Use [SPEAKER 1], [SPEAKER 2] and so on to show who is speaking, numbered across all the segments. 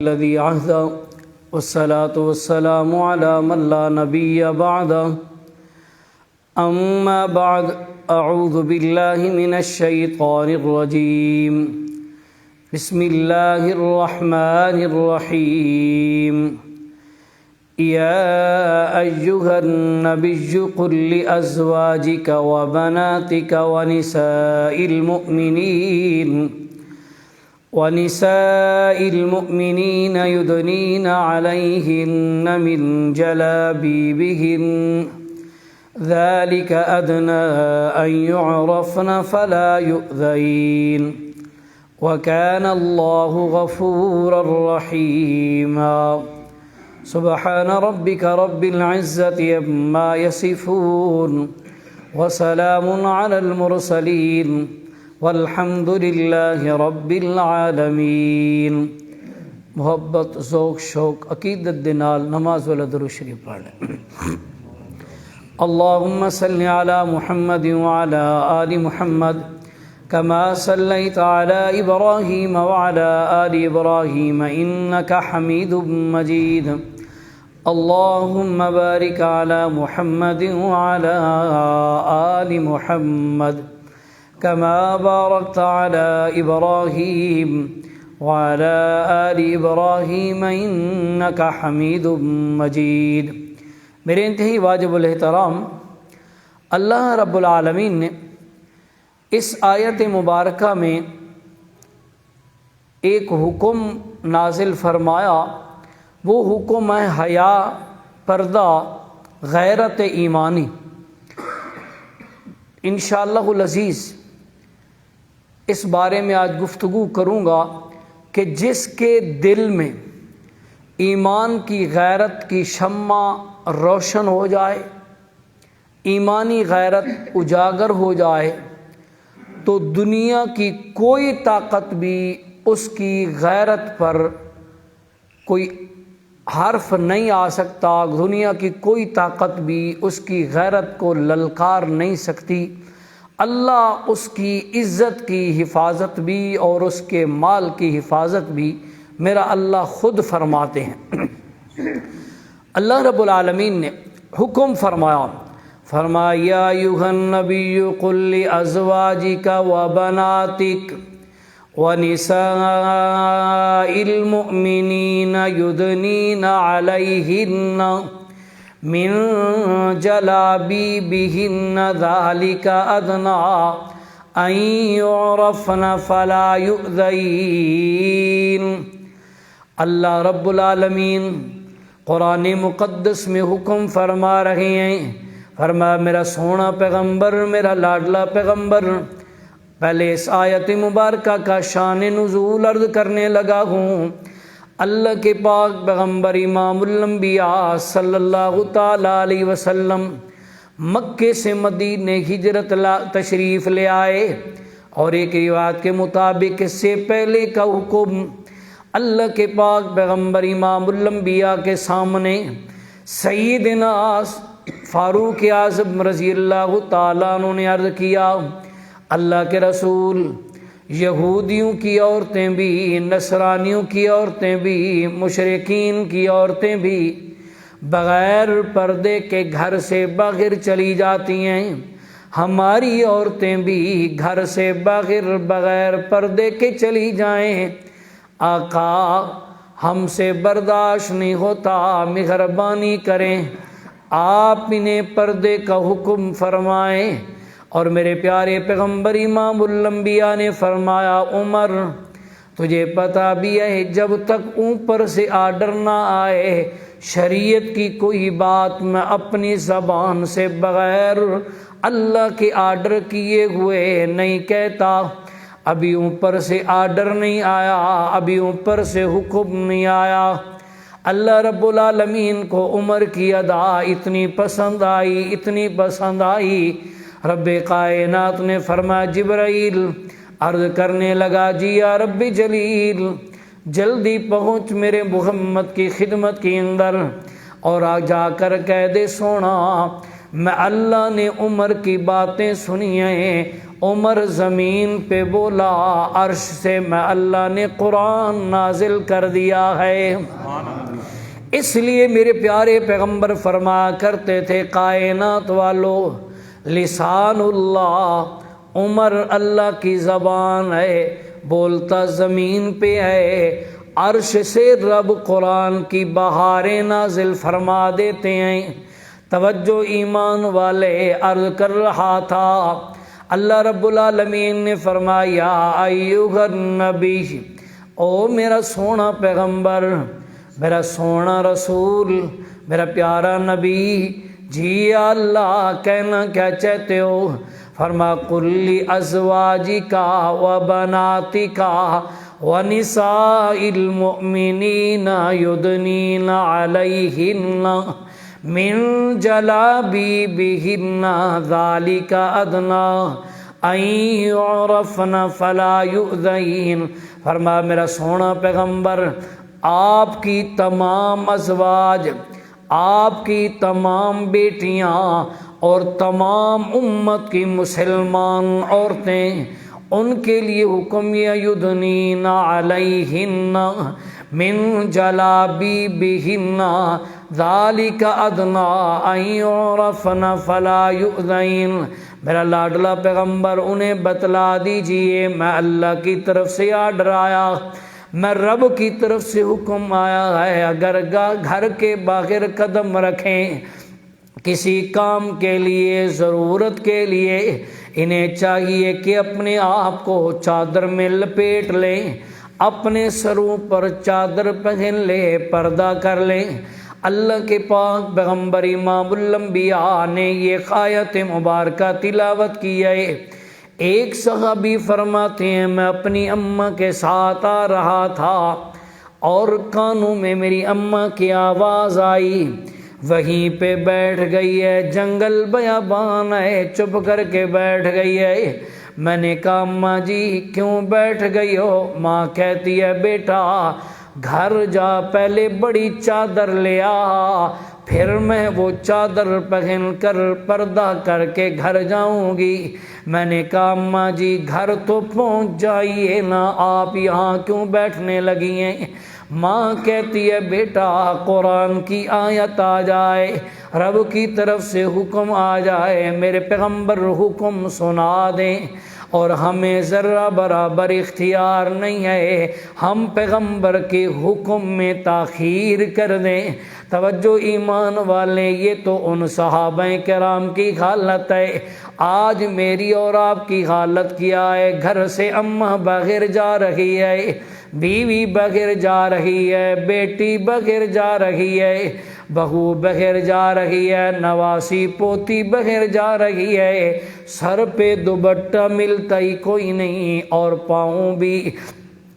[SPEAKER 1] الذي عهد والصلاة والسلام على من لا نبي بعد أما بعد أعوذ بالله من الشيطان الرجيم بسم الله الرحمن الرحيم يا أيها النبي قل لأزواجك وبناتك ونساء المؤمنين يدنين عليهن من جلابيبهن ذلك أدنى أن يعرفن فلا يؤذين وكان الله غفورا رحيما سبحان ربك رب العزة عما يصفون وسلام على المرسلين والحمد للہ رب العالمین۔ محبت، ذوق، شوق، عقیدت دے نال نماز والا درود شریف پڑھ لیں۔ اللہم صل علی محمد وعلی آل محمد کما صلیت علی ابراہیم وعلی آل ابراہیم انک حمید مجید۔ اللہم بارک علی محمد وعلی آل محمد كما باركت على إبراهيم وعلى آل إبراهيم إنك حميد مجيد۔ میرے انتہائی واجب الاحترام، اللہ رب العالمین نے اس آیت مبارکہ میں ایک حکم نازل فرمایا، وہ حکم ہے حیا، پردہ، غیرت ایمانی۔ انشاءاللہ العزیز اس بارے میں آج گفتگو کروں گا کہ جس کے دل میں ایمان کی غیرت کی شمع روشن ہو جائے، ایمانی غیرت اجاگر ہو جائے، تو دنیا کی کوئی طاقت بھی اس کی غیرت پر کوئی حرف نہیں آ سکتا، دنیا کی کوئی طاقت بھی اس کی غیرت کو للکار نہیں سکتی۔ اللہ اس کی عزت کی حفاظت بھی اور اس کے مال کی حفاظت بھی میرا اللہ خود فرماتے ہیں۔ اللہ رب العالمین نے حکم فرمایا یا ایھا النبی قل لازواجک وبناتک ونساء المؤمنین یدنین علیہن من جلابیبہن ذالک ادنی ان یعرفن فلا یؤذین۔ اللہ رب العالمین قرآن مقدس میں حکم فرما رہے ہیں، فرمایا میرا سونا پیغمبر، میرا لاڈلا پیغمبر۔ پہلے اس آیت مبارکہ کا شان نزول عرض کرنے لگا ہوں۔ اللہ کے پاک پیغمبر امام الانبیاء صلی اللہ تعالیٰ علیہ وسلم مکے سے مدینے ہجرت تشریف لے آئے، اور ایک روایت کے مطابق اس سے پہلے کا حکم اللہ کے پاک پیغمبر امام الانبیاء کے سامنے سیدنا فاروق اعظم رضی اللہ تعالیٰ عنہ نے عرض کیا، اللہ کے رسول، یہودیوں کی عورتیں بھی، نصرانیوں کی عورتیں بھی، مشرکین کی عورتیں بھی بغیر پردے کے گھر سے باہر چلی جاتی ہیں، ہماری عورتیں بھی گھر سے بغیر پردے کے چلی جائیں، آقا ہم سے برداشت نہیں ہوتا، مہربانی کریں آپ انہیں پردے کا حکم فرمائیں۔ اور میرے پیارے پیغمبر امام الانبیاء نے فرمایا، عمر تجھے پتہ بھی ہے جب تک اوپر سے آرڈر نہ آئے شریعت کی کوئی بات میں اپنی زبان سے بغیر اللہ کے آرڈر کیے ہوئے نہیں کہتا۔ ابھی اوپر سے آرڈر نہیں آیا، ابھی اوپر سے حکم نہیں آیا۔ اللہ رب العالمین کو عمر کی ادا اتنی پسند آئی، رب کائنات نے فرمایا جبرائیل عرض کرنے لگا، جی یا رب جلیل جلدی پہنچ میرے محمد کی خدمت کے اندر اور آ جا کر کہہ دے، سونا میں اللہ نے عمر کی باتیں سنی ہیں، عمر زمین پہ بولا عرش سے میں اللہ نے قرآن نازل کر دیا ہے۔ اس لیے میرے پیارے پیغمبر فرمایا کرتے تھے کائنات والو لسان اللہ، عمر اللہ کی زبان ہے، بولتا زمین پہ ہے، عرش سے رب قرآن کی بہاریں نازل فرما دیتے ہیں۔ توجہ ایمان والے، عرض کر رہا تھا اللہ رب العالمین نے فرمایا ایھا النبی، او میرا سونا پیغمبر، میرا سونا رسول، میرا پیارا نبی، جی اللہ کہنا کیا چاہتے ہو؟ فرما قل لازواجک و بناتک و نساء المؤمنین یدنین علیہن من جلابیبہن ذالک ادنی ان یعرفن فلا یؤذین۔ فرما میرا سونا پیغمبر، آپ کی تمام ازواج، آپ کی تمام بیٹیاں اور تمام امت کی مسلمان عورتیں، ان کے لیے حکم یدنین علیہن من جلابیبہن ذالک ادنی ان یعرفن فلا یؤذین۔ میرا لاڈلا پیغمبر انہیں بتلا دیجئے میں اللہ کی طرف سے آرڈر آیا، میں رب کی طرف سے حکم آیا ہے، اگر گھر کے باہر قدم رکھیں کسی کام کے لیے، ضرورت کے لیے، انہیں چاہیے کہ اپنے آپ کو چادر میں لپیٹ لیں، اپنے سروں پر چادر پہن لیں، پردہ کر لیں۔ اللہ کے پاک پیغمبر امام الانبیاء نے یہ آیت مبارکہ تلاوت کی ہے۔ ایک صحابی فرماتے ہیں میں اپنی اماں کے ساتھ آ رہا تھا اور کانوں میں میری اماں کی آواز آئی، وہیں پہ بیٹھ گئی ہے، جنگل بیابان ہے، چپ کر کے بیٹھ گئی ہے۔ میں نے کہا اماں جی کیوں بیٹھ گئی ہو؟ ماں کہتی ہے بیٹا گھر جا، پہلے بڑی چادر لے آ، پھر میں وہ چادر پہن کر پردہ کر کے گھر جاؤں گی۔ میں نے کہا اماں جی گھر تو پہنچ جائیے نا، آپ یہاں کیوں بیٹھنے لگی ہیں؟ ماں کہتی ہے بیٹا قرآن کی آیت آ جائے، رب کی طرف سے حکم آ جائے، میرے پیغمبر حکم سنا دیں اور ہمیں ذرہ برابر اختیار نہیں ہے ہم پیغمبر کے حکم میں تاخیر کر دیں۔ توجہ ایمان والے، یہ تو ان صحابہ کرام کی حالت ہے، آج میری اور آپ کی حالت کیا ہے؟ گھر سے اماں بغیر جا رہی ہے، بیوی بغیر جا رہی ہے، بیٹی بغیر جا رہی ہے، بہو بغیر جا رہی ہے، نواسی پوتی بغیر جا رہی ہے، سر پہ دوپٹہ ملتا ہی کوئی نہیں، اور پاؤں بھی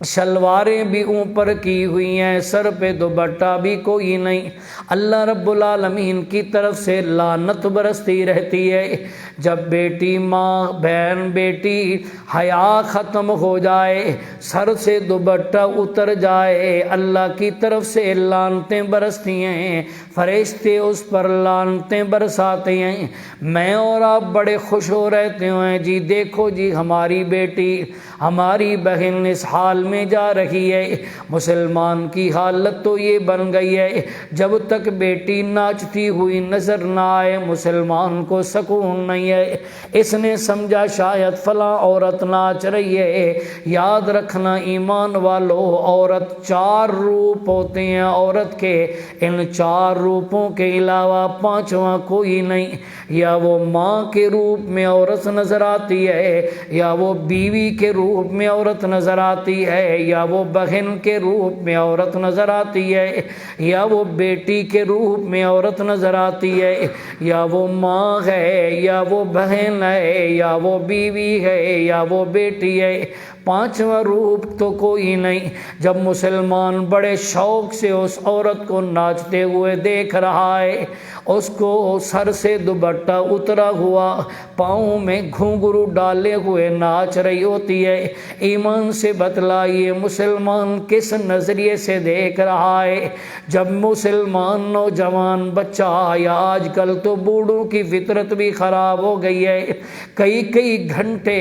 [SPEAKER 1] شلواریں بھی اوپر کی ہوئی ہیں، سر پہ دوپٹہ بھی کوئی نہیں۔ اللہ رب العالمین کی طرف سے لعنت برستی رہتی ہے۔ جب بیٹی، ماں، بہن، بیٹی حیا ختم ہو جائے، سر سے دوپٹہ اتر جائے، اللہ کی طرف سے لعنتیں برستی ہیں، فرشتے اس پر لعنتیں برساتے ہیں۔ میں اور آپ بڑے خوش ہو رہتے ہیں، جی دیکھو جی ہماری بیٹی، ہماری بہن اس حال میں جا رہی ہے۔ مسلمان کی حالت تو یہ بن گئی ہے، جب تک بیٹی ناچتی ہوئی نظر نہ آئے مسلمان کو سکون نہیں ہے۔ اس نے سمجھا شاید فلاں عورت ناچ رہی ہے۔ یاد رکھنا ایمان والو، عورت 4 روپ ہوتے ہیں عورت کے، ان 4 روپوں کے علاوہ 5واں کوئی نہیں۔ یا وہ ماں کے روپ میں عورت نظر آتی ہے، یا وہ بیوی کے روپ میں عورت نظر آتی ہے، یا وہ بہن کے روپ میں عورت نظر آتی ہے، یا وہ بیٹی کے روپ میں عورت نظر آتی ہے، یا وہ ماں ہے، یا وہ بہن ہے، یا وہ بیوی ہے، یا وہ بیٹی ہے۔ 5واں روپ تو کوئی نہیں۔ جب مسلمان بڑے شوق سے اس عورت کو ناچتے ہوئے دیکھ رہا ہے، اس کو سر سے دوپٹہ اترا ہوا، پاؤں میں گھنگرو ڈالے ہوئے ناچ رہی ہوتی ہے، ایمان سے بتلا بتائیے مسلمان کس نظریے سے دیکھ رہا ہے؟ جب مسلمان نوجوان بچہ یا آج کل تو بوڑھوں کی فطرت بھی خراب ہو گئی ہے، کئی گھنٹے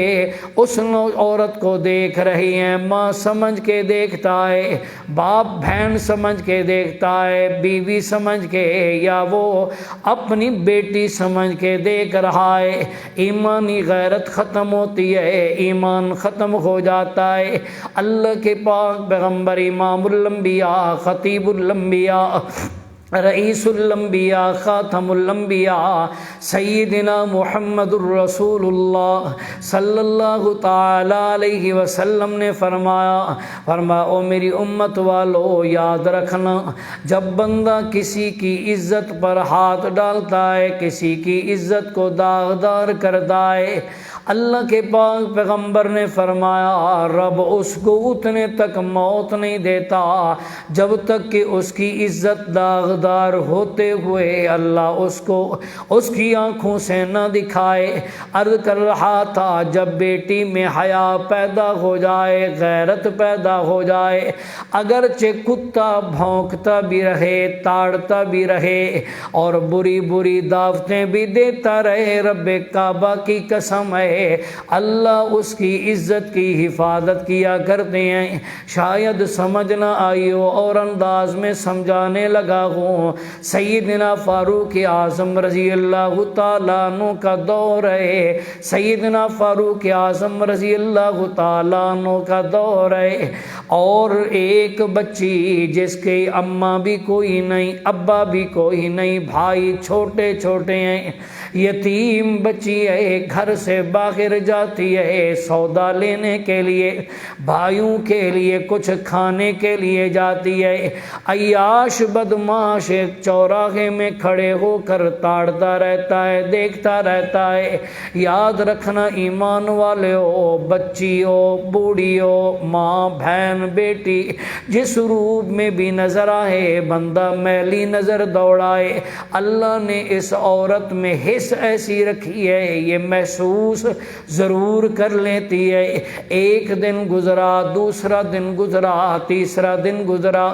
[SPEAKER 1] اس عورت کو دیکھ رہی ہیں، ماں سمجھ کے دیکھتا ہے، باپ بہن سمجھ کے دیکھتا ہے، بیوی سمجھ کے یا وہ اپنی بیٹی سمجھ کے دیکھ رہا ہے، ایمانی غیرت ختم ہوتی ہے، ایمان ختم ہو جاتا ہے۔ اللہ کے پاک پیغمبر امام الانبیاء، خطیب الانبیاء، رئیس الانبیاء، خاتم الانبیاء، سیدنا محمد الرسول اللہ صلی اللہ تعالی علیہ وسلم نے فرمایا او میری امت والو، یاد رکھنا جب بندہ کسی کی عزت پر ہاتھ ڈالتا ہے، کسی کی عزت کو داغدار کرتا ہے، اللہ کے پاک پیغمبر نے فرمایا رب اس کو اتنے تک موت نہیں دیتا جب تک کہ اس کی عزت داغدار ہوتے ہوئے اللہ اس کو اس کی آنکھوں سے نہ دکھائے۔ عرض کر رہا تھا جب بیٹی میں حیا پیدا ہو جائے، غیرت پیدا ہو جائے، اگرچہ کتا بھونکتا بھی رہے، تاڑتا بھی رہے اور بری بری دعوتیں بھی دیتا رہے، رب کعبہ کی قسم ہے اللہ اس کی عزت کی حفاظت کیا کرتے ہیں۔ شاید سمجھ نہ آئی ہو اور انداز میں سمجھانے لگا ہوں، سیدنا فاروق اعظم رضی اللہ تعالیٰ عنہ کا دور ہے، سیدنا فاروق اعظم رضی اللہ تعالیٰ عنہ کا دور ہے، اور ایک بچی جس کے اماں بھی کوئی نہیں، ابا بھی کوئی نہیں، بھائی چھوٹے چھوٹے ہیں، یتیم بچی ہے، گھر سے باہر جاتی ہے سودا لینے کے لیے، بھائیوں کے لیے کچھ کھانے کے لیے جاتی ہے، عیاش بدماش ایک چوراہے میں کھڑے ہو کر تاڑتا رہتا ہے، دیکھتا رہتا ہے۔ یاد رکھنا ایمان والے ہو، بچی ہو، بوڑھی ہو، ماں بہن بیٹی، جس روپ میں بھی نظر آئے، بندہ میلی نظر دوڑائے، اللہ نے اس عورت میں حس ایسی رکھی ہے یہ محسوس ضرور کر لیتی ہے۔ ایک دن گزرا، دوسرا دن گزرا، تیسرا دن گزرا،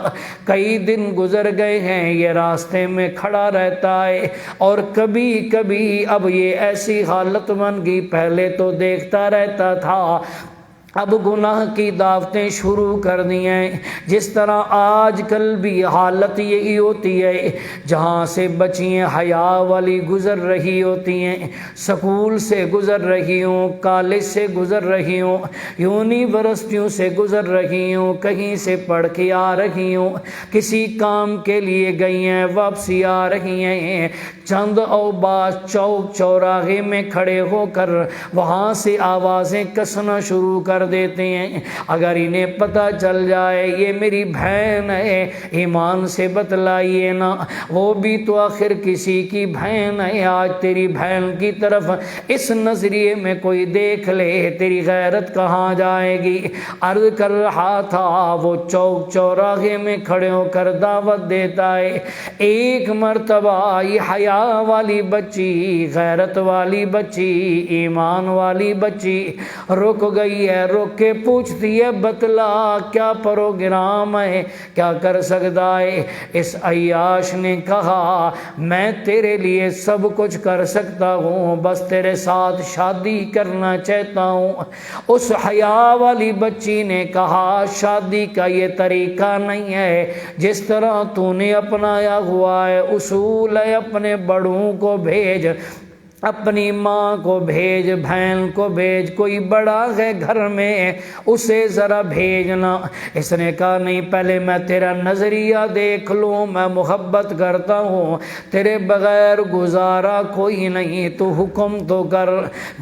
[SPEAKER 1] کئی دن گزر گئے ہیں، یہ راستے میں کھڑا رہتا ہے، اور کبھی کبھی اب یہ ایسی حالت بن گئی، پہلے تو دیکھتا رہتا تھا، اب گناہ کی دعوتیں شروع کر دی ہیں۔ جس طرح آج کل بھی حالت یہی ہوتی ہے، جہاں سے بچیاں حیا والی گزر رہی ہوتی ہیں، سکول سے گزر رہی ہوں، کالج سے گزر رہی ہوں، یونیورسٹیوں سے گزر رہی ہوں، کہیں سے پڑھ کے آ رہی ہوں، کسی کام کے لیے گئی ہیں، واپسی آ رہی ہیں، چند اوباش چوک چوراہے میں کھڑے ہو کر وہاں سے آوازیں کسنا شروع کر دیتے ہیں۔ اگر انہیں پتہ چل جائے یہ میری بہن ہے، ایمان سے بتلائیے نا، وہ بھی تو آخر کسی کی بہن ہے، آج تیری بہن کی طرف اس نظریے میں کوئی دیکھ لے تیری غیرت کہاں جائے گی۔ عرض کر رہا تھا وہ چوک چوراہے میں کھڑے ہو کر دعوت دیتا ہے، ایک مرتبہ یہ حیا والی بچی، غیرت والی بچی، ایمان والی بچی رک گئی ہے، رک کے پوچھتی ہے بتلا کیا پروگرام ہے، کیا کر سکتا ہے؟ اس عیاش نے کہا میں تیرے لیے سب کچھ کر سکتا ہوں، بس تیرے ساتھ شادی کرنا چاہتا ہوں۔ اس حیا والی بچی نے کہا شادی کا یہ طریقہ نہیں ہے جس طرح تو نے اپنایا ہوا ہے، اصول ہے اپنے بڑوں کو بھیج، اپنی ماں کو بھیج، بہن کو بھیج، کوئی بڑا ہے گھر میں اسے ذرا بھیجنا۔ اس نے کہا نہیں، پہلے میں تیرا نظریہ دیکھ لوں، میں محبت کرتا ہوں، تیرے بغیر گزارا کوئی نہیں، تو حکم تو کر،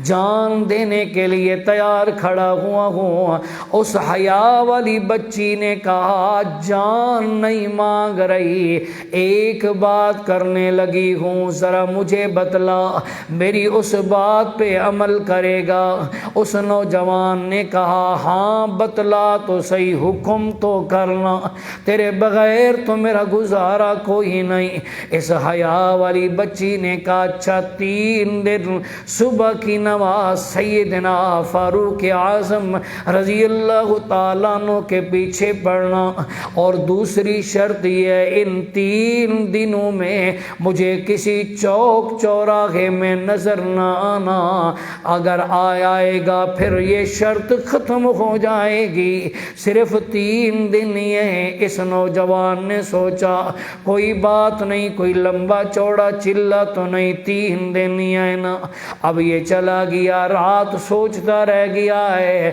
[SPEAKER 1] جان دینے کے لیے تیار کھڑا ہوا ہوں۔ اس حیا والی بچی نے کہا جان نہیں مانگ رہی، ایک بات کرنے لگی ہوں، ذرا مجھے بتلا میری اس بات پہ عمل کرے گا۔ اس نوجوان نے کہا ہاں بتلا تو صحیح، حکم تو کرنا، تیرے بغیر تو میرا گزارا کوئی نہیں۔ اس حیا والی بچی نے کہا اچھا 3 دن صبح کی نماز سیدنا فاروق اعظم رضی اللہ تعالیٰ عنہ کے پیچھے پڑھنا، اور دوسری شرط یہ ہے ان 3 دنوں میں مجھے کسی چوک چوراہے میں نظر نہ آنا، اگر آئے گا پھر یہ شرط ختم ہو جائے گی۔ صرف 3 دن یہ ہیں۔ اس نوجوان نے سوچا کوئی بات نہیں، کوئی لمبا چوڑا چلا تو نہیں، 3 دن ہی ہے نا۔ اب یہ چلا گیا، رات سوچتا رہ گیا ہے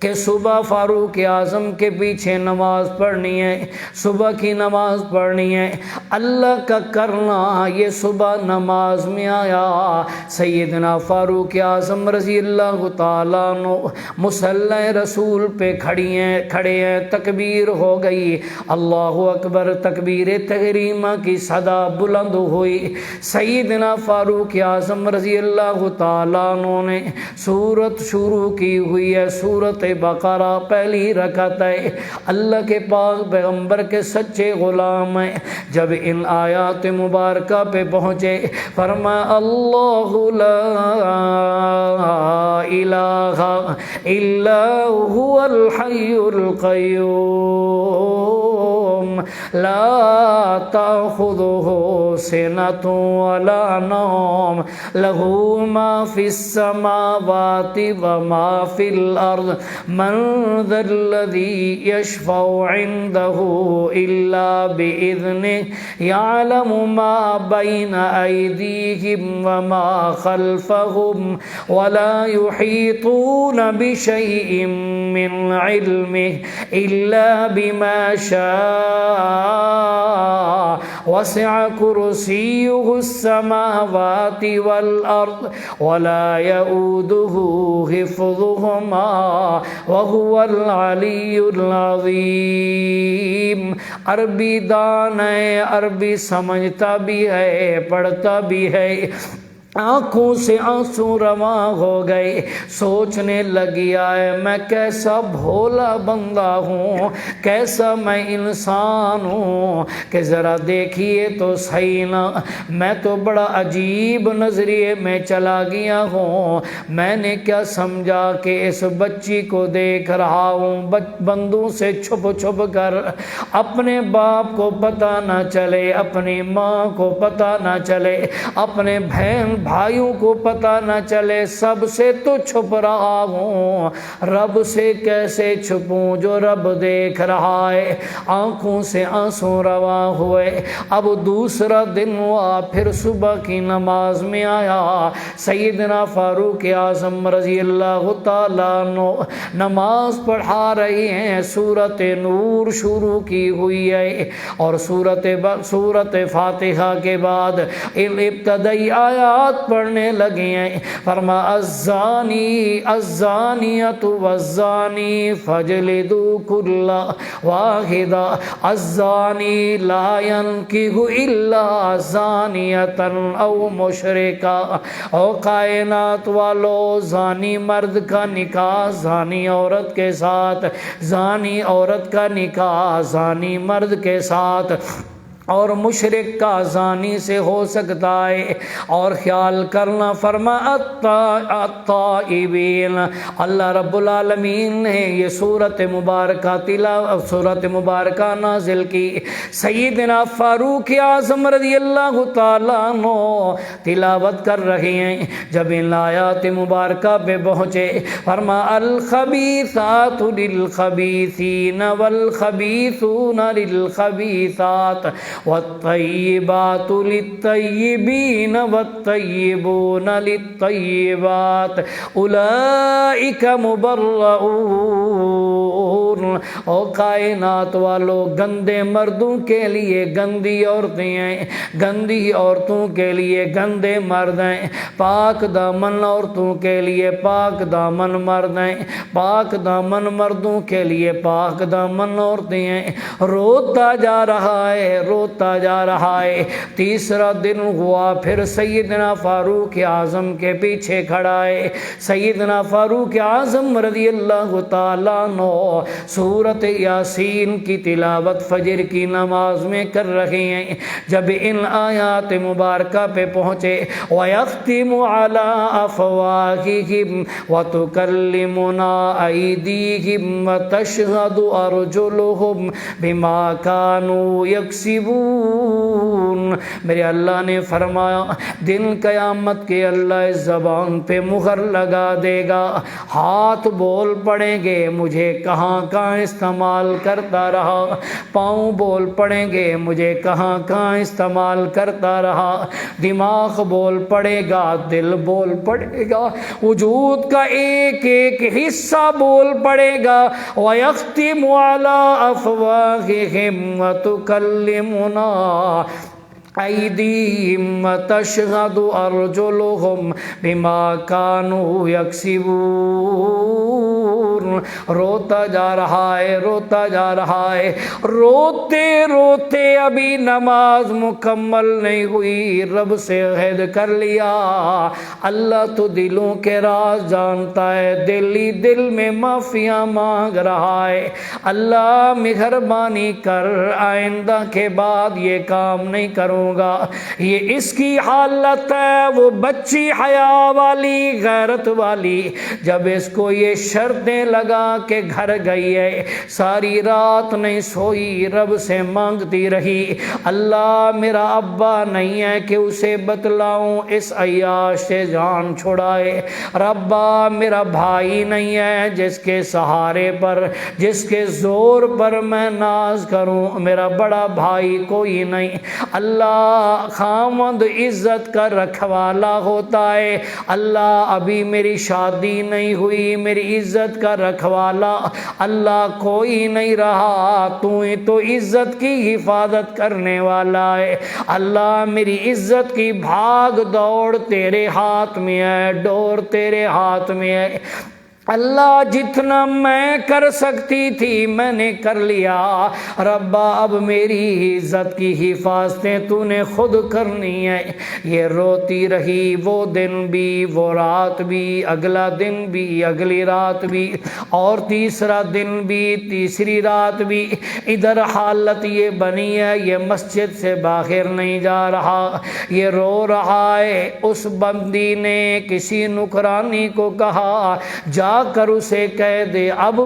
[SPEAKER 1] کہ صبح فاروق اعظم کے پیچھے نماز پڑھنی ہے، صبح کی نماز پڑھنی ہے۔ اللہ کا کرنا یہ صبح نماز میں آیا، سیدنا فاروق اعظم رضی اللہ تعالیٰ عنہ مصلی رسول پہ کھڑے ہیں، تکبیر ہو گئی، اللہ اکبر، تکبیر تحریمہ کی صدا بلند ہوئی۔ سیدنا فاروق اعظم رضی اللہ تعالیٰ عنہ نے سورت شروع کی ہوئی ہے، سورت بقرہ، پہلی رکعت ہے۔ اللہ کے پاک پیغمبر کے سچے غلام ہیں۔ جب ان آیات مبارکہ پہ پہنچے فرمایا اللہ لا الہ الا هو الحی القیوم لا تأخذه سنة ولا نوم له ما في السماوات وما في الأرض من ذا الذي يشفع عنده إلا بإذنه يعلم ما بين أيديهم وما خلفهم ولا يحيطون بشيء من علمه إلا بما شاء وسع كرسيه السماوات والأرض ولا يؤوده حفظهما وهو العلی العظیم۔ عربی دان ہے، عربی سمجھتا بھی ہے، پڑھتا بھی ہے۔ آنکھوں سے آنسو رواں ہو گئے، سوچنے لگیا ہے میں کیسا بھولا بندہ ہوں، کیسا میں انسان ہوں کہ ذرا دیکھیے تو صحیح نا، میں تو بڑا عجیب نظریے میں چلا گیا ہوں۔ میں نے کیا سمجھا کہ اس بچی کو دیکھ رہا ہوں، بندوں سے چھپ چھپ کر، اپنے باپ کو پتہ نہ چلے، اپنی ماں کو پتہ نہ چلے، اپنے بہن بھائیوں کو پتہ نہ چلے، سب سے تو چھپ رہا ہوں، رب سے کیسے چھپوں جو رب دیکھ رہا ہے۔ آنکھوں سے آنسو رواں ہوئے۔ اب دوسرا دن ہوا، پھر صبح کی نماز میں آیا، سیدنا فاروق اعظم رضی اللہ تعالیٰ عنہ نماز پڑھا رہی ہیں، سورت نور شروع کی ہوئی ہے، اور سورت فاتحہ کے بعد ابتدائی آیات پڑھنے لگے ہیں۔ فرما الزانی الزانیۃ والزانی فاجلدوا کل واحد الزانی لا ينکح الا زانیۃ او مشرکہ۔ او کائنات والو، زانی مرد کا نکاح زانی عورت کے ساتھ، زانی عورت کا نکاح زانی مرد کے ساتھ، اور مشرک کا زانی سے ہو سکتا ہے۔ اور خیال کرنا، فرما التائبین، اللہ رب العالمین نے یہ سورت مبارکہ نازل کی۔ سیدنا فاروق اعظم رضی اللہ تعالیٰ عنہ تلاوت کر رہے ہیں۔ جب ان آیات مبارکہ پہ پہنچے فرما الخبیثات للخبیثین والخبیثون للخبیثات والطیبات للطیبین والطیبون للطیبات اولئک مبرؤون او کائنات والو، گندے مردوں کے لیے گندی عورتیں ہیں، گندی عورتوں کے لیے گندے مرد ہیں، پاک دامن عورتوں کے لیے پاک دامن مرد ہیں، پاک دامن مردوں کے لیے پاک دامن عورتیں ہیں۔ روتا جا رہا ہے، روتا جا رہا ہے۔ تیسرا دن ہوا، پھر سیدنا فاروق اعظم کے پیچھے کھڑا ہے۔ سیدنا فاروق اعظم رضی اللہ تعالیٰ عنہ سورۃ یاسین کی تلاوت فجر کی نماز میں کر رہے ہیں۔ جب ان آیات مبارکہ پہ پہنچے، وَيَخْتِمُ عَلَىٰ أَفْوَاهِهِمْ وَتُكَلِّمُنَا أَيْدِيهِمْ وَتَشْهَدُ أَرْجُلُهُمْ بِمَا كَانُوا يَكْسِبُونَ، میرے اللہ نے فرمایا دن قیامت کے اللہ اس زبان پہ مہر لگا دے گا، ہاتھ بول پڑیں گے مجھے کہاں کہاں استعمال کرتا رہا، پاؤں بول پڑیں گے مجھے کہاں کہاں استعمال کرتا رہا، دماغ بول پڑے گا، دل بول پڑے گا، وجود کا ایک ایک حصہ بول پڑے گا۔ وَيَخْتِمُ عَلَىٰ أَفْوَاهِهِمْ وَتُكَلِّمُنَا أَيْدِيهِمْ وَتَشْهَدُ أَرْجُلُهُمْ بِمَا كَانُوا يَكْسِبُونَ۔ روتا جا رہا ہے، روتا جا رہا ہے، روتے روتے ابھی نماز مکمل نہیں ہوئی، رب سے عہد کر لیا، اللہ تو دلوں کے راز جانتا ہے، دل ہی دل میں معافیاں مانگ رہا ہے، اللہ مہربانی کر، آئندہ کے بعد یہ کام نہیں کروں گا۔ یہ اس کی حالت ہے وہ بچی حیا والی، غیرت والی، جب اس کو یہ شرطیں لگا کہ گھر گئی ہے، ساری رات نہیں سوئی، رب سے مانگتی رہی، اللہ میرا ابا نہیں ہے کہ اسے بتلاؤں اس عیاش سے جان چھڑائے، ربا میرا بھائی نہیں ہے جس کے سہارے پر، جس کے زور پر میں ناز کروں، میرا بڑا بھائی کوئی نہیں، اللہ خامد عزت کا رکھوالا ہوتا ہے، اللہ ابھی میری شادی نہیں ہوئی، میری عزت کا رکھوالا اللہ کوئی نہیں رہا، تو ہی تو عزت کی حفاظت کرنے والا ہے، اللہ میری عزت کی بھاگ دوڑ تیرے ہاتھ میں ہے، ڈور تیرے ہاتھ میں ہے، اللہ جتنا میں کر سکتی تھی میں نے کر لیا، ربا اب میری عزت کی حفاظتیں تو نے خود کرنی ہے۔ یہ روتی رہی، وہ دن بھی، وہ رات بھی، اگلا دن بھی، اگلی رات بھی، اور تیسرا دن بھی، تیسری رات بھی، ادھر حالت یہ بنی ہے یہ مسجد سے باہر نہیں جا رہا، یہ رو رہا ہے۔ اس بندی نے کسی نکرانی کو کہا جا کر اسے کہہ دے اب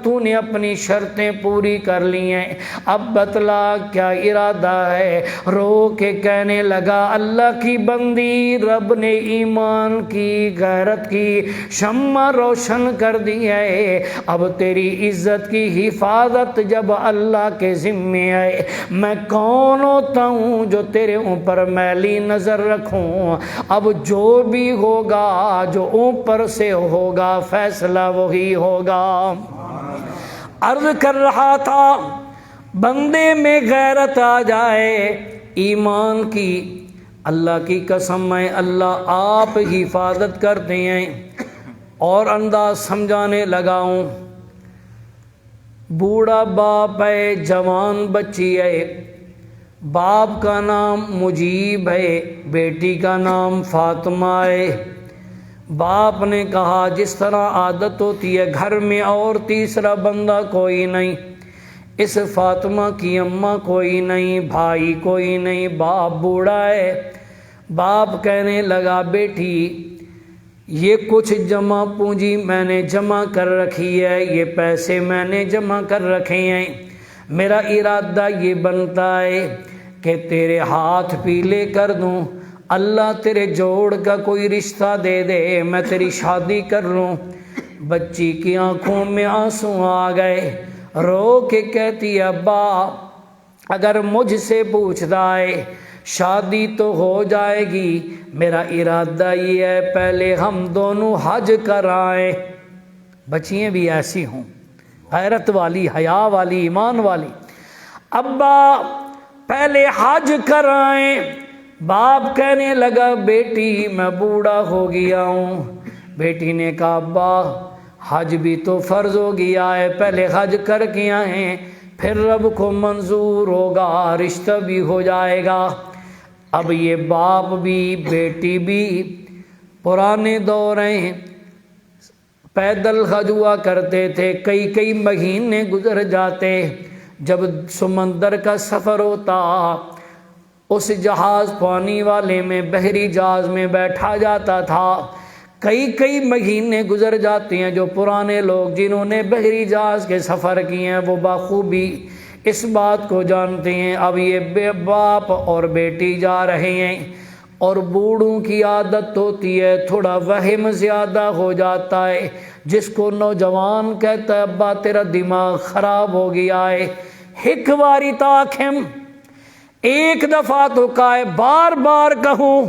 [SPEAKER 1] تو نے اپنی شرطیں پوری کر لی ہیں، اب بتلا کیا ارادہ ہے۔ رو کے کہنے لگا اللہ کی بندی، رب نے ایمان کی، غیرت کی شمع روشن کر دی ہے، اب تیری عزت کی حفاظت جب اللہ کے ذمے ہے، میں کون ہوتا ہوں جو تیرے اوپر میلی نظر رکھوں، اب جو بھی ہوگا، جو اوپر سے ہوگا فیصلہ وہی ہوگا۔ عرض کر رہا تھا بندے میں غیرت آ جائے ایمان کی، اللہ کی قسم میں اللہ آپ حفاظت کرتے ہیں، اور انداز سمجھانے لگا ہوں۔ بوڑھا باپ ہے، جوان بچی ہے، باپ کا نام مجیب ہے، بیٹی کا نام فاطمہ ہے۔ باپ نے کہا جس طرح عادت ہوتی ہے گھر میں اور تیسرا بندہ کوئی نہیں، اس فاطمہ کی اماں کوئی نہیں، بھائی کوئی نہیں، باپ بوڑھا ہے۔ باپ کہنے لگا بیٹی یہ کچھ جمع پونجی میں نے جمع کر رکھی ہے، یہ پیسے میں نے جمع کر رکھے ہیں، میرا ارادہ یہ بنتا ہے کہ تیرے ہاتھ پیلے کر دوں، اللہ تیرے جوڑ کا کوئی رشتہ دے دے، میں تیری شادی کر لوں۔ بچی کی آنکھوں میں آنسو آ گئے، رو کے کہتی ابا اگر مجھ سے پوچھتا ہے شادی تو ہو جائے گی، میرا ارادہ یہ ہے پہلے ہم دونوں حج کرائیں۔ بچیاں بھی ایسی ہوں، غیرت والی، حیا والی، ایمان والی۔ ابا پہلے حج کرائیں۔ باپ کہنے لگا بیٹی میں بوڑھا ہو گیا ہوں۔ بیٹی نے کہا ابا حج بھی تو فرض ہو گیا ہے، پہلے حج کر کے آئیں، پھر رب کو منظور ہوگا، رشتہ بھی ہو جائے گا۔ اب یہ باپ بھی بیٹی بھی پرانے دور ہیں، پیدل حج ہوا کرتے تھے، کئی مہینے گزر جاتے۔ جب سمندر کا سفر ہوتا، اس جہاز پانی والے میں، بحری جہاز میں بیٹھا جاتا تھا، کئی مہینے گزر جاتے ہیں۔ جو پرانے لوگ جنہوں نے بحری جہاز کے سفر کیے ہیں وہ بخوبی اس بات کو جانتے ہیں۔ اب یہ باپ اور بیٹی جا رہے ہیں، اور بوڑھوں کی عادت ہوتی ہے تھوڑا وہم زیادہ ہو جاتا ہے، جس کو نوجوان کہتا ہے ابا تیرا دماغ خراب ہو گیا ہے، ایک باری تاکھم، ایک دفعہ تو کہے بار بار کہوں۔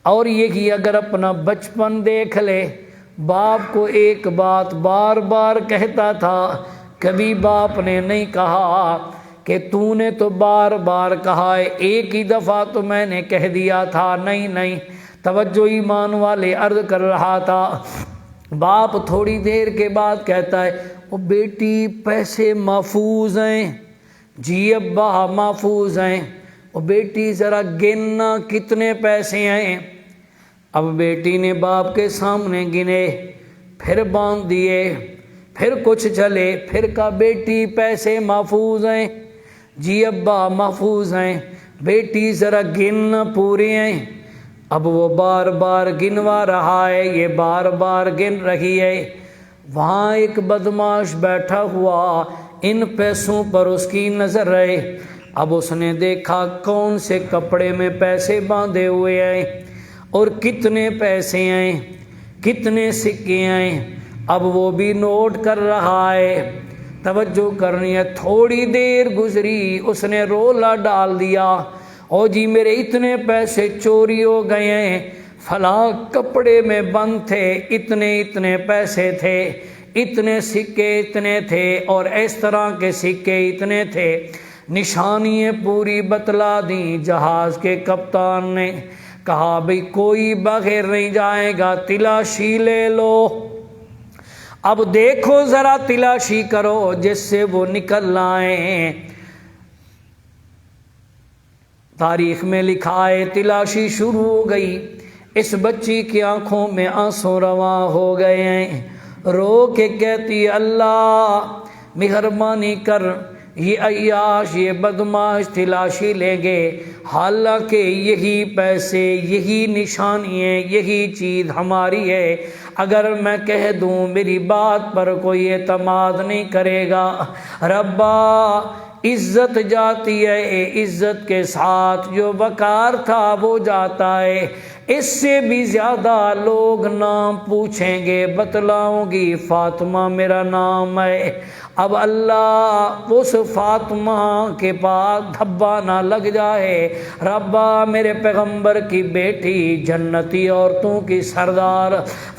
[SPEAKER 1] اور یہی اگر اپنا بچپن دیکھ لے، باپ کو ایک بات بار بار کہتا تھا، کبھی باپ نے نہیں کہا کہ تو نے تو بار بار کہا ہے، ایک ہی دفعہ تو میں نے کہہ دیا تھا۔ نہیں، توجہ ایمان والے، عرض کر رہا تھا، باپ تھوڑی دیر کے بعد کہتا ہے وہ بیٹی پیسے محفوظ ہیں؟ جی ابا محفوظ ہیں۔ وہ بیٹی ذرا گننا کتنے پیسے ہیں؟ اب بیٹی نے باپ کے سامنے گنے، پھر باندھ دیے، پھر کچھ چلے، پھر کہا بیٹی پیسے محفوظ ہیں؟ جی ابا محفوظ ہیں۔ بیٹی ذرا گننا پورے ہیں؟ اب وہ بار بار گنوا رہا ہے، یہ بار بار گن رہی ہے۔ وہاں ایک بدماش بیٹھا ہوا، ان پیسوں پر اس کی نظر ہے۔ اب اس نے دیکھا کون سے کپڑے میں پیسے باندھے ہوئے ہیں اور کتنے پیسے ہیں، کتنے سکے ہیں۔ اب وہ بھی نوٹ کر رہا ہے، توجہ کرنی ہے۔ تھوڑی دیر گزری، اس نے رولا ڈال دیا، او جی میرے اتنے پیسے چوری ہو گئے ہیں، فلاں کپڑے میں بند تھے، اتنے پیسے تھے، اتنے سکے اتنے تھے، اور اس طرح کے سکے اتنے تھے۔ نشانیاں پوری بتلا دیں۔ جہاز کے کپتان نے کہا بھئی کوئی بغیر نہیں جائے گا، تلاشی لے لو۔ اب دیکھو ذرا تلاشی کرو جس سے وہ نکل آئیں۔ تاریخ میں لکھا ہے تلاشی شروع ہو گئی۔ اس بچی کی آنکھوں میں آنسو رواں ہو گئے ہیں، رو کے کہتی اللہ مہربانی کر، یہ عیاش یہ بدماش تلاشی لیں گے، حالانکہ یہی پیسے، یہی نشانیاں، یہی چیز ہماری ہے۔ اگر میں کہہ دوں میری بات پر کوئی اعتماد نہیں کرے گا۔ ربا عزت جاتی ہے، عزت کے ساتھ جو وقار تھا وہ جاتا ہے۔ اس سے بھی زیادہ لوگ نام پوچھیں گے، بتلاؤں گی فاطمہ میرا نام ہے۔ اب اللہ اس فاطمہ کے پاس دھبا نہ لگ جائے۔ ربا میرے پیغمبر کی بیٹی، جنتی عورتوں کی سردار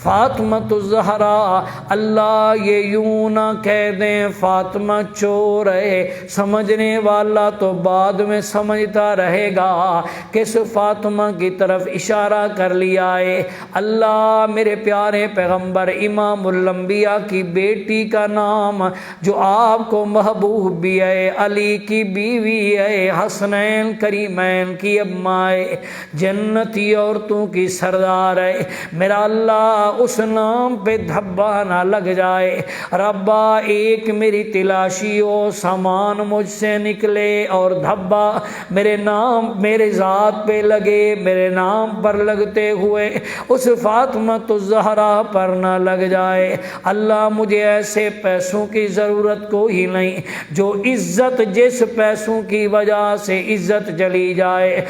[SPEAKER 1] فاطمہ الزہرا، اللہ یہ یوں نہ کہہ دیں فاطمہ چور ہے، سمجھنے والا تو بعد میں سمجھتا رہے گا کس فاطمہ کی طرف اشارہ کر لیا ہے۔ اللہ میرے پیارے پیغمبر امام الانبیاء کی بیٹی کا نام جو آپ کو محبوب بھی ہے، علی کی بیوی ہے، حسنین کریمین کی اماں ہے، جنتی عورتوں کی سردار ہے، میرا اللہ اس نام پہ دھبا نہ لگ جائے۔ ربا ایک میری تلاشی ہو، سامان مجھ سے نکلے اور دھبا میرے نام میرے ذات پہ لگے، میرے نام پر لگتے ہوئے اس فاطمہ الزہرا پر نہ لگ جائے۔ اللہ مجھے ایسے پیسوں کی ضرورت کو ہی نہیں جو عزت، جس پیسوں کی وجہ سے عزت چلی جائے،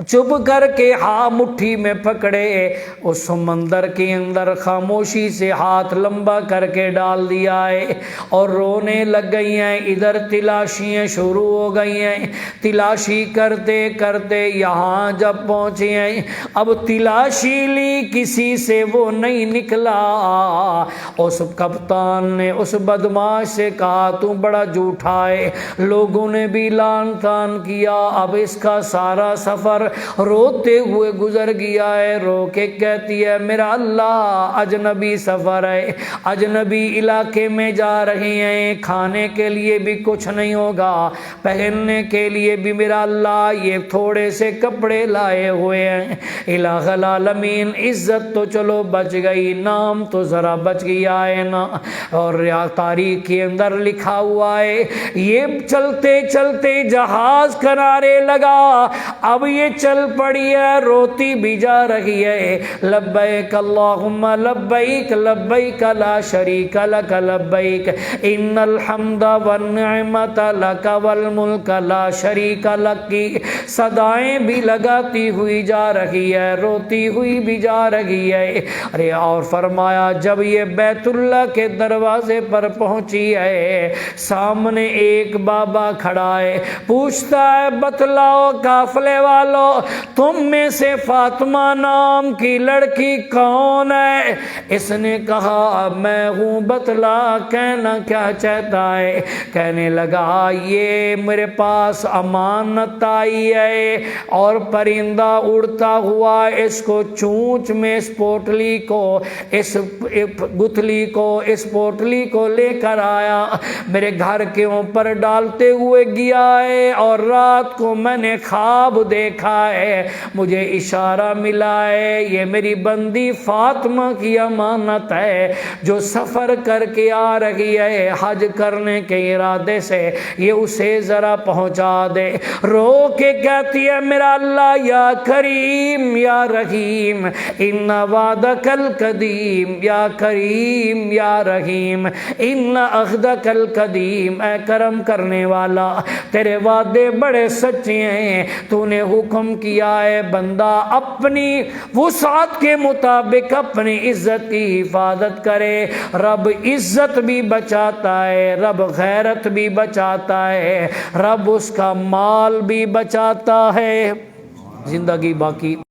[SPEAKER 1] چپ کر کے ہاں مٹھی میں پکڑے، اس سمندر کے اندر خاموشی سے ہاتھ لمبا کر کے ڈال دیا ہے اور رونے لگ گئی ہیں۔ ادھر تلاشیاں شروع ہو گئی ہیں، تلاشی کرتے کرتے یہاں جب پہنچے ہیں، اب تلاشی لی کسی سے وہ نہیں نکلا۔ اس کپتان نے اس بدماش سے کہا تو بڑا جھوٹا ہے، لوگوں نے بھی لان تان کیا، اب اس کا سارا سفر روتے ہوئے گزر گیا ہے۔ رو کے کہتی ہے میرا اللہ اجنبی سفر ہے، اجنبی علاقے میں جا رہے ہیں، کھانے کے لیے بھی کچھ نہیں ہوگا، پہننے کے لیے بھی میرا اللہ یہ تھوڑے سے کپڑے لائے ہوئے ہیں۔ الہ العالمین عزت تو چلو بچ گئی، نام تو ذرا بچ گیا ہے نا۔ اور تاریخ کے اندر لکھا ہوا ہے یہ چلتے چلتے جہاز کنارے لگا، اب یہ چل پڑی ہے، روتی بھی جا رہی ہے، لبیک اللہم لبیک لبیک لا شریک لک لبیک ان الحمد والنعمت لک والملک لا شریک لک کی صدائیں بھی لگاتی ہوئی جا رہی ہے، روتی ہوئی بھی جا رہی ہے۔ ارے اور فرمایا جب یہ بیت اللہ کے دروازے پر پہنچی ہے، سامنے ایک بابا کھڑا ہے، پوچھتا ہے بتلاؤ قافلے والو تم میں سے فاطمہ نام کی لڑکی کون ہے؟ اس نے کہا میں ہوں، بتلا کہنا کیا چاہتا ہے؟ کہنے لگا یہ میرے پاس امانت آئی ہے اور پرندہ اڑتا ہوا اس کو چونچ میں اس پوٹلی کو، اس گتھلی کو، اس پوٹلی کو لے کر آیا، میرے گھر کے اوپر ڈالتے ہوئے گیا ہے اور رات کو میں نے خواب دیکھا ہے، مجھے اشارہ ملا ہے یہ میری بندی فاطمہ کی امانت ہے جو سفر کر کے آ رہی ہے حج کرنے کے ارادے سے، یہ اسے ذرا پہنچا دے۔ رو کے کہتی ہے میرا اللہ یا کریم یا رحیم ان وعدک القدیم، یا کریم یا رحیم ان عہدک القدیم، اے کرم کرنے والا تیرے وعدے بڑے سچے ہیں، تو نے حکم کیا ہے بندہ اپنی وسعت کے مطابق اپنی عزت کی حفاظت کرے۔ رب عزت بھی بچاتا ہے، رب غیرت بھی بچاتا ہے، رب اس کا مال بھی بچاتا ہے۔ زندگی باقی